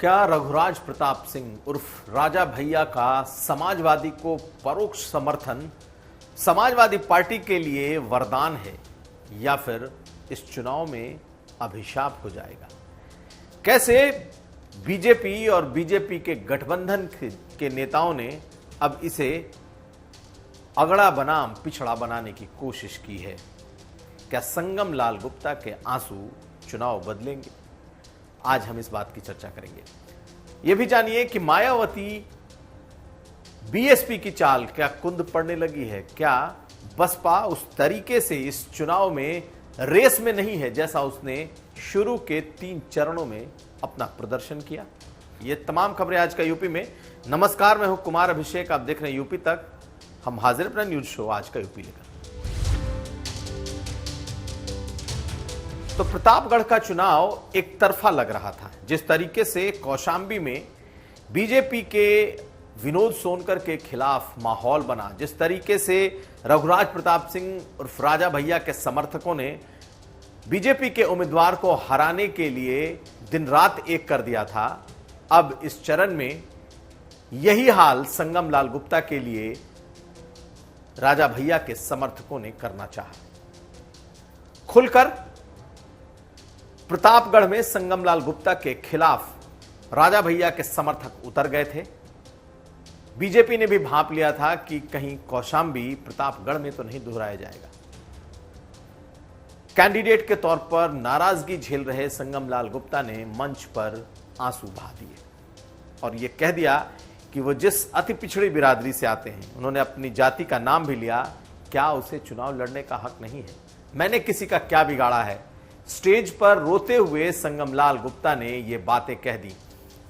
क्या रघुराज प्रताप सिंह उर्फ राजा भैया का समाजवादी को परोक्ष समर्थन समाजवादी पार्टी के लिए वरदान है या फिर इस चुनाव में अभिशाप हो जाएगा? कैसे बीजेपी और बीजेपी के गठबंधन के नेताओं ने अब इसे अगड़ा बनाम पिछड़ा बनाने की कोशिश की है? क्या संगम लाल गुप्ता के आंसू चुनाव बदलेंगे? आज हम इस बात की चर्चा करेंगे। यह भी जानिए कि मायावती बीएसपी की चाल क्या कुंद पड़ने लगी है? क्या बसपा उस तरीके से इस चुनाव में रेस में नहीं है जैसा उसने शुरू के 3 चरणों में अपना प्रदर्शन किया? ये तमाम खबरें आज का यूपी में। नमस्कार, मैं हूं कुमार अभिषेक, आप देख रहे हैं यूपी तक। हम हाजिर अपना न्यूज शो आज का यूपी लेकर। तो प्रतापगढ़ का चुनाव एक तरफा लग रहा था। जिस तरीके से कौशांबी में बीजेपी के विनोद सोनकर के खिलाफ माहौल बना, जिस तरीके से रघुराज प्रताप सिंह उर्फ राजा भैया के समर्थकों ने बीजेपी के उम्मीदवार को हराने के लिए दिन रात एक कर दिया था, अब इस चरण में यही हाल संगम लाल गुप्ता के लिए राजा भैया के समर्थकों ने करना चाहा। खुलकर प्रतापगढ़ में संगम लाल गुप्ता के खिलाफ राजा भैया के समर्थक उतर गए थे। बीजेपी ने भी भांप लिया था कि कहीं कौशांबी प्रतापगढ़ में तो नहीं दोहराया जाएगा। कैंडिडेट के तौर पर नाराजगी झेल रहे संगम लाल गुप्ता ने मंच पर आंसू बहा दिए और यह कह दिया कि वो जिस अति पिछड़ी बिरादरी से आते हैं, उन्होंने अपनी जाति का नाम भी लिया, क्या उसे चुनाव लड़ने का हक नहीं है? मैंने किसी का क्या बिगाड़ा है? स्टेज पर रोते हुए संगम लाल गुप्ता ने ये बातें कह दी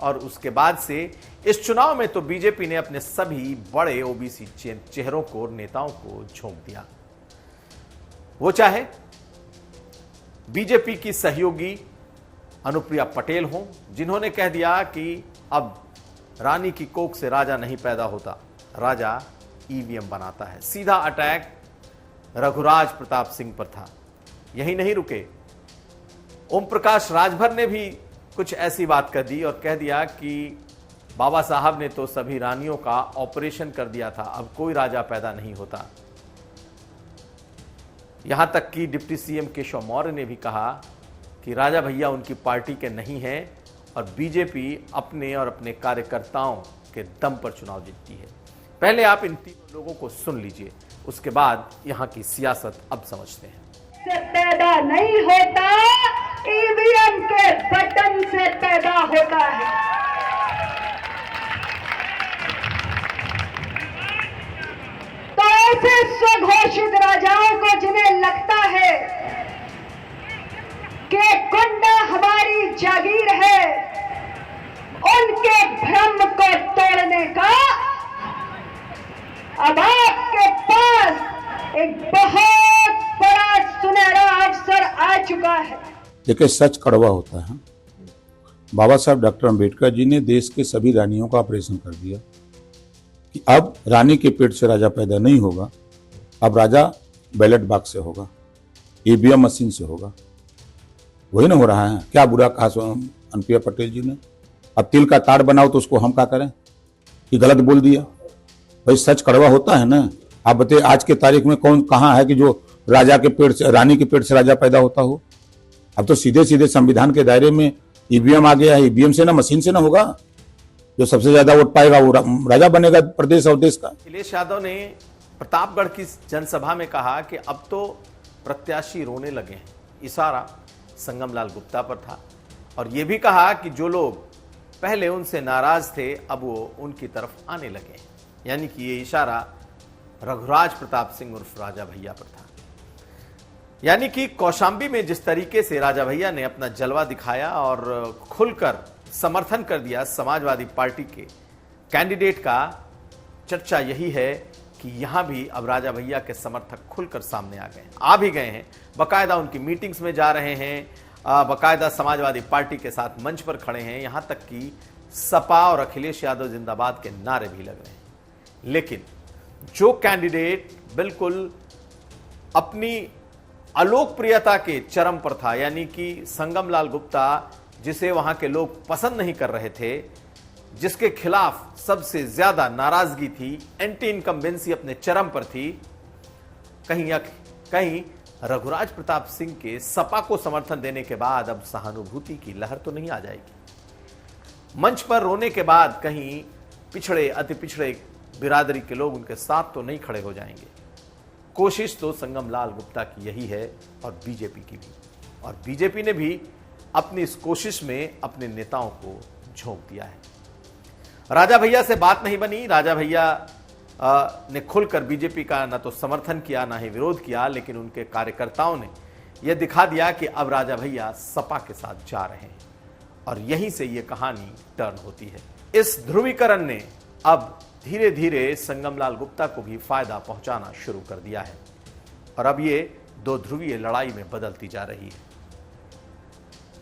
और उसके बाद से इस चुनाव में तो बीजेपी ने अपने सभी बड़े ओबीसी चेहरों को, नेताओं को झोंक दिया। वो चाहे बीजेपी की सहयोगी अनुप्रिया पटेल हो, जिन्होंने कह दिया कि अब रानी की कोख से राजा नहीं पैदा होता, राजा ईवीएम बनाता है। सीधा अटैक रघुराज प्रताप सिंह पर था। यही नहीं रुके, ओम प्रकाश राजभर ने भी कुछ ऐसी बात कर दी और कह दिया कि बाबा साहब ने तो सभी रानियों का ऑपरेशन कर दिया था, अब कोई राजा पैदा नहीं होता। यहां तक कि डिप्टी सीएम केशव मौर्य ने भी कहा कि राजा भैया उनकी पार्टी के नहीं हैं और बीजेपी अपने और अपने कार्यकर्ताओं के दम पर चुनाव जीतती है। पहले आप इन तीनों लोगों को सुन लीजिए, उसके बाद यहां की सियासत अब समझते हैं। से पैदा नहीं होता, ईवीएम के बटन से पैदा होता है। तो ऐसे स्वघोषित राजाओं को जिन्हें लगता है कि कुंडा हमारी जागीर है, उनके भ्रम को तोड़ने का अब आपके पास एक बहुत बड़ा सुनहरा अवसर आ चुका है। देखिए, सच कड़वा होता है। बाबा साहब डॉक्टर अंबेडकर जी ने देश के सभी रानियों का ऑपरेशन कर दिया कि अब रानी के पेट से राजा पैदा नहीं होगा, अब राजा बैलेट बॉक्स से होगा, ईवीएम मशीन से होगा। वही ना हो रहा है। क्या बुरा कहा अनुप्रिया पटेल जी ने? अब तिल का ताड़ बनाओ तो उसको हम क्या करें कि गलत बोल दिया? भाई सच कड़वा होता है ना। आप बताइए, आज के तारीख में कौन कहाँ है कि जो राजा के पेट से, रानी के पेट से राजा पैदा होता हो? अब तो सीधे सीधे संविधान के दायरे में ईवीएम आ गया है। ईवीएम से ना, मशीन से ना होगा। जो सबसे ज्यादा वोट पाएगा वो राजा बनेगा प्रदेश और देश का। अखिलेश यादव ने प्रतापगढ़ की जनसभा में कहा कि अब तो प्रत्याशी रोने लगे हैं। इशारा संगम लाल गुप्ता पर था और यह भी कहा कि जो लोग पहले उनसे नाराज थे अब वो उनकी तरफ आने लगे हैं। यानी कि ये इशारा रघुराज प्रताप सिंह उर्फ राजा भैया पर था। यानी कि कौशांबी में जिस तरीके से राजा भैया ने अपना जलवा दिखाया और खुलकर समर्थन कर दिया समाजवादी पार्टी के कैंडिडेट का, चर्चा यही है कि यहां भी अब राजा भैया के समर्थक खुलकर सामने आ गए हैं, आ भी गए हैं। बकायदा उनकी मीटिंग्स में जा रहे हैं, बकायदा समाजवादी पार्टी के साथ मंच पर खड़े हैं। यहां तक कि सपा और अखिलेश यादव जिंदाबाद के नारे भी लग रहे हैं। लेकिन जो कैंडिडेट बिल्कुल अपनी अलोकप्रियता के चरम पर था, यानी कि संगम लाल गुप्ता जिसे वहां के लोग पसंद नहीं कर रहे थे, जिसके खिलाफ सबसे ज्यादा नाराजगी थी, एंटी इनकम्बेंसी अपने चरम पर थी, कहीं रघुराज प्रताप सिंह के सपा को समर्थन देने के बाद अब सहानुभूति की लहर तो नहीं आ जाएगी। मंच पर रोने के बाद कहीं पिछड़े अति पिछड़े बिरादरी के लोग उनके साथ तो नहीं खड़े हो जाएंगे। कोशिश तो संगम लाल गुप्ता की यही है और बीजेपी की भी, और बीजेपी ने भी अपनी इस कोशिश में अपने नेताओं को झोंक दिया है। राजा भैया से बात नहीं बनी। राजा भैया ने खुलकर बीजेपी का न तो समर्थन किया ना ही विरोध किया, लेकिन उनके कार्यकर्ताओं ने यह दिखा दिया कि अब राजा भैया सपा के साथ जा रहे हैं, और यहीं से यह कहानी टर्न होती है। इस ध्रुवीकरण ने अब धीरे धीरे संगमलाल गुप्ता को भी फायदा पहुंचाना शुरू कर दिया है, और अब ये दो ध्रुवीय लड़ाई में बदलती जा रही है।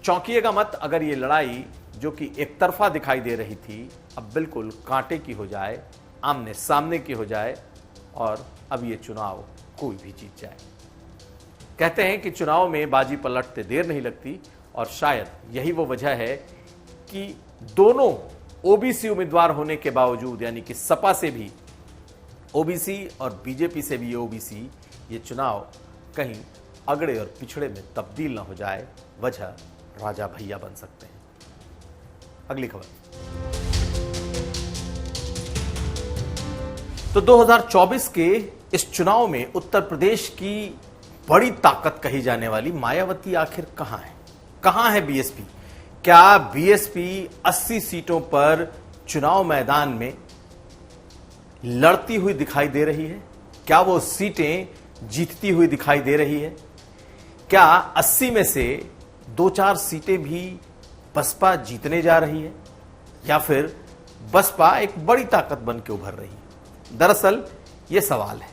चौंकिएगा मत अगर ये लड़ाई, जो कि एक तरफा दिखाई दे रही थी, अब बिल्कुल कांटे की हो जाए, आमने सामने की हो जाए, और अब ये चुनाव कोई भी जीत जाए। कहते हैं कि चुनाव में बाजी पलटते देर नहीं लगती, और शायद यही वो वजह है कि दोनों ओबीसी उम्मीदवार होने के बावजूद, यानी कि सपा से भी ओबीसी और बीजेपी से भी ओबीसी, ये चुनाव कहीं अगड़े और पिछड़े में तब्दील न हो जाए, वजह राजा भैया बन सकते हैं। अगली खबर। तो 2024 के इस चुनाव में उत्तर प्रदेश की बड़ी ताकत कही जाने वाली मायावती आखिर कहां है? कहां है बीएसपी? क्या बीएसपी 80 सीटों पर चुनाव मैदान में लड़ती हुई दिखाई दे रही है? क्या वो सीटें जीतती हुई दिखाई दे रही है? क्या 80 में से 2-4 सीटें भी बसपा जीतने जा रही है, या फिर बसपा एक बड़ी ताकत बन के उभर रही है? दरअसल यह सवाल है,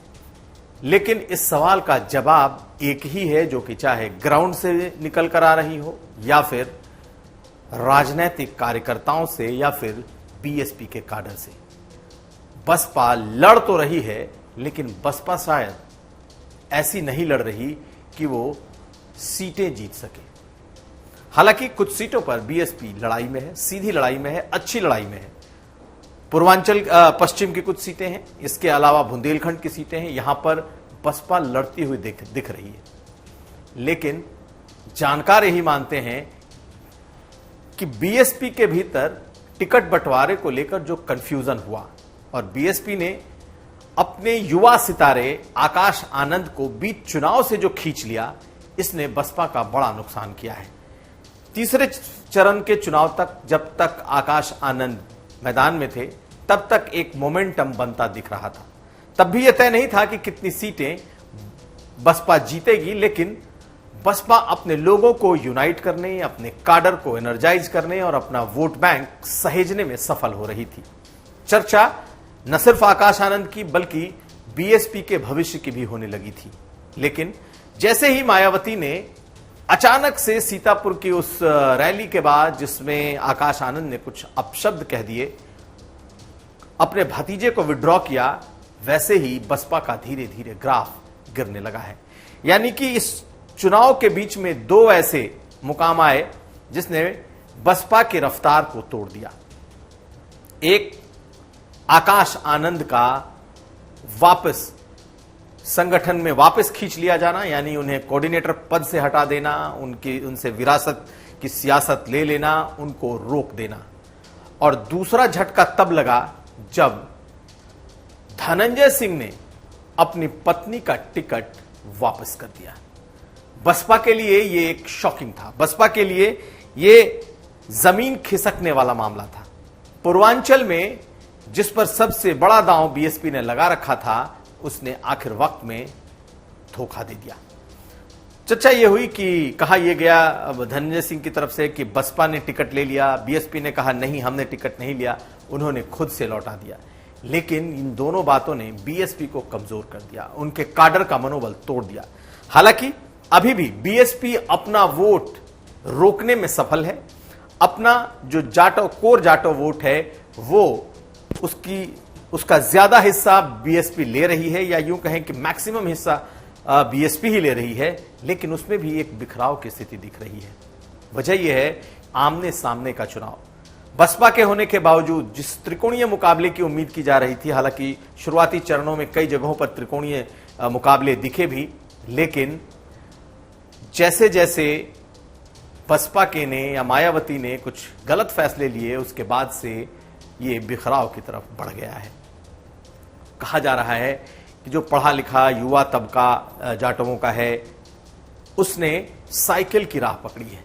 लेकिन इस सवाल का जवाब एक ही है, जो कि चाहे ग्राउंड से निकल कर आ रही हो, या फिर राजनीतिक कार्यकर्ताओं से, या फिर बीएसपी के काडर से। बसपा लड़ तो रही है, लेकिन बसपा शायद ऐसी नहीं लड़ रही कि वो सीटें जीत सके। हालांकि कुछ सीटों पर बीएसपी लड़ाई में है, सीधी लड़ाई में है, अच्छी लड़ाई में है। पूर्वांचल पश्चिम की कुछ सीटें हैं, इसके अलावा बुंदेलखंड की सीटें हैं, यहां पर बसपा लड़ती हुई दिख रही है। लेकिन जानकार यही मानते हैं कि बीएसपी के भीतर टिकट बंटवारे को लेकर जो कंफ्यूजन हुआ, और बीएसपी ने अपने युवा सितारे आकाश आनंद को बीच चुनाव से जो खींच लिया, इसने बसपा का बड़ा नुकसान किया है। तीसरे चरण के चुनाव तक, जब तक आकाश आनंद मैदान में थे, तब तक एक मोमेंटम बनता दिख रहा था। तब भी यह तय नहीं था कि कितनी सीटें बसपा जीतेगी, लेकिन बसपा अपने लोगों को यूनाइट करने, अपने काडर को एनर्जाइज करने और अपना वोट बैंक सहेजने में सफल हो रही थी। चर्चा न सिर्फ आकाश आनंद की, बल्कि बीएसपी के भविष्य की भी होने लगी थी। लेकिन जैसे ही मायावती ने अचानक से सीतापुर की उस रैली के बाद, जिसमें आकाश आनंद ने कुछ अपशब्द कह दिए, अपने भतीजे को विड्रॉ किया, वैसे ही बसपा का धीरे धीरे ग्राफ गिरने लगा है। यानी कि इस चुनाव के बीच में दो ऐसे मुकाम आए जिसने बसपा की रफ्तार को तोड़ दिया। एक आकाश आनंद का वापस संगठन में वापस खींच लिया जाना, यानी उन्हें कोऑर्डिनेटर पद से हटा देना, उनसे विरासत की सियासत ले लेना, उनको रोक देना। और दूसरा झटका तब लगा जब धनंजय सिंह ने अपनी पत्नी का टिकट वापस कर दिया। बसपा के लिए यह एक शॉकिंग था। बसपा के लिए यह जमीन खिसकने वाला मामला था। पूर्वांचल में जिस पर सबसे बड़ा दांव बीएसपी ने लगा रखा था, उसने आखिर वक्त में धोखा दे दिया। चर्चा यह हुई कि कहा यह गया धनंजय सिंह की तरफ से कि बसपा ने टिकट ले लिया, बीएसपी ने कहा नहीं हमने टिकट नहीं लिया, उन्होंने खुद से लौटा दिया। लेकिन इन दोनों बातों ने बीएसपी को कमजोर कर दिया, उनके काडर का मनोबल तोड़ दिया। हालांकि अभी भी बीएसपी अपना वोट रोकने में सफल है। अपना जो कोर जाटो वोट है, वो उसका ज्यादा हिस्सा बीएसपी ले रही है, या यूं कहें कि मैक्सिमम हिस्सा बीएसपी ही ले रही है। लेकिन उसमें भी एक बिखराव की स्थिति दिख रही है। वजह यह है आमने सामने का चुनाव। बसपा के होने के बावजूद जिस त्रिकोणीय मुकाबले की उम्मीद की जा रही थी, हालांकि शुरुआती चरणों में कई जगहों पर त्रिकोणीय मुकाबले दिखे भी, लेकिन जैसे जैसे बसपा के ने या मायावती ने कुछ गलत फैसले लिए, उसके बाद से ये बिखराव की तरफ बढ़ गया है। कहा जा रहा है कि जो पढ़ा लिखा युवा तबका जाटवों का है, उसने साइकिल की राह पकड़ी है।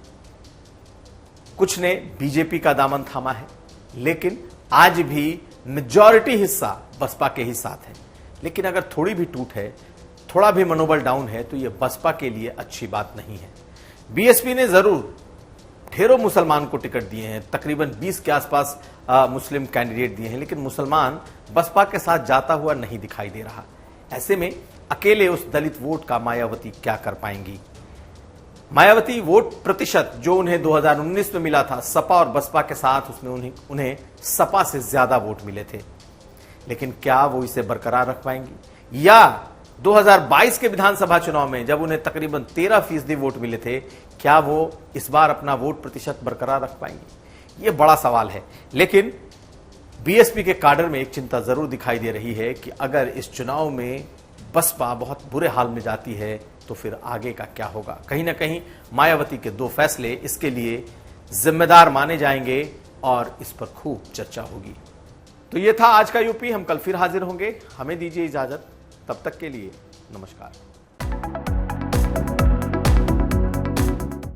कुछ ने बीजेपी का दामन थामा है, लेकिन आज भी मेजॉरिटी हिस्सा बसपा के ही साथ है। लेकिन अगर थोड़ी भी टूट है, थोड़ा भी मनोबल डाउन है, तो यह बसपा के लिए अच्छी बात नहीं है। बीएसपी ने जरूर ढेरों मुसलमान को टिकट दिए हैं, तकरीबन 20 के आसपास मुस्लिम कैंडिडेट दिए हैं, लेकिन मुसलमान बसपा के साथ जाता हुआ नहीं दिखाई दे रहा। ऐसे में अकेले उस दलित वोट का मायावती क्या कर पाएंगी? मायावती वोट प्रतिशत जो उन्हें 2019 में मिला था सपा और बसपा के साथ, उसमें उन्हें सपा से ज्यादा वोट मिले थे। लेकिन क्या वो इसे बरकरार रख पाएंगी? या 2022 के विधानसभा चुनाव में जब उन्हें तकरीबन 13% वोट मिले थे, क्या वो इस बार अपना वोट प्रतिशत बरकरार रख पाएंगे? ये बड़ा सवाल है। लेकिन बीएसपी के काडर में एक चिंता जरूर दिखाई दे रही है कि अगर इस चुनाव में बसपा बहुत बुरे हाल में जाती है तो फिर आगे का क्या होगा? कहीं ना कहीं मायावती के 2 फैसले इसके लिए जिम्मेदार माने जाएंगे और इस पर खूब चर्चा होगी। तो ये था आज का यूपी। हम कल फिर हाजिर होंगे। हमें दीजिए इजाजत, तब तक के लिए नमस्कार।